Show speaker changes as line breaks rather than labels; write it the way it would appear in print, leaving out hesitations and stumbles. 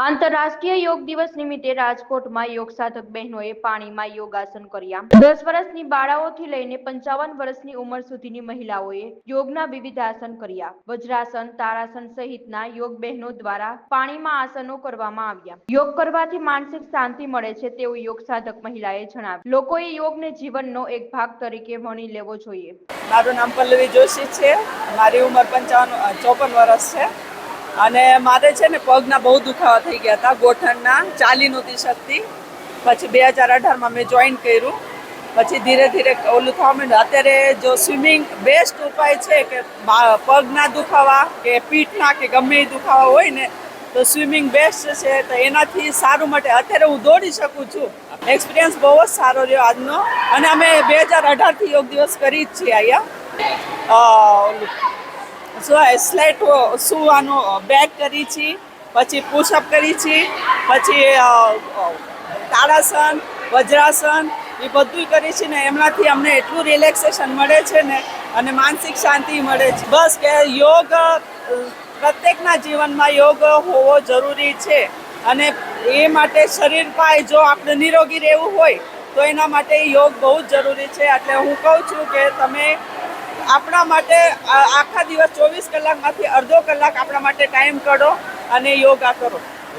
આંતરરાષ્ટ્રીય યોગ દિવસ નિમિત્તે રાજકોટમાં યોગ સાધક બહેનોએ પાણીમાં યોગાસન કર્યા। 10 વર્ષની બાળાઓથી લઈને 55 વર્ષની ઉંમર સુધીની મહિલાઓએ યોગના વિવિધ આસન કર્યા। વજ્રાસન, તારાસન સહિતના યોગ બહેનો દ્વારા પાણીમાં આસનો કરવામાં આવ્યા। યોગ કરવાથી માનસિક શાંતિ મળે છે તેવું યોગ સાધક મહિલાએ જણાવ્યું। લોકોએ યોગને જીવનનો એક ભાગ તરીકે વણી લેવો જોઈએ।
મારું નામ પલ્લવી જોશી છે। મારી ઉંમર 54 વર્ષ છે અને મારે છે ને પગના બહુ દુખાવા થઈ ગયા હતા, ગોઠણના, ચાલી નહોતી શકતી। પછી 2018માં મેં જોઈન કર્યું, પછી ધીરે ધીરે ઓલું થવા માંડ્યું। અત્યારે જો સ્વિમિંગ બેસ્ટ ઉપાય છે કે પગના દુખાવા કે પીઠના કે ગમે એ દુખાવા હોય ને તો સ્વિમિંગ બેસ્ટ છે। તો એનાથી સારું માટે અત્યારે હું દોડી શકું છું। એક્સપિરિયન્સ બહુ જ સારો રહ્યો આજનો અને અમે 2018થી યોગ દિવસ કરી જ છીએ અહીંયા। સ્લેટ સુવાનો બેક કરી છે, પછી પુશઅપ કરી છે, પછી તાળાસન, વજ્રાસન એ બધું કરી છે ને એમનાથી અમને એટલું રિલેક્સેશન મળે છે ને અને માનસિક શાંતિ મળે છે। બસ કે યોગ પ્રત્યેકના જીવનમાં યોગ હોવો જરૂરી છે અને એ માટે શરીર પાય જો આપણે નિરોગી રહેવું હોય તો એના માટે યોગ બહુ જ જરૂરી છે। એટલે હું કહું છું કે તમે આપણા માટે આખા દિવસ 24 કલાકમાંથી અડધો કલાક આપણા માટે ટાઈમ કાઢો અને યોગા કરો।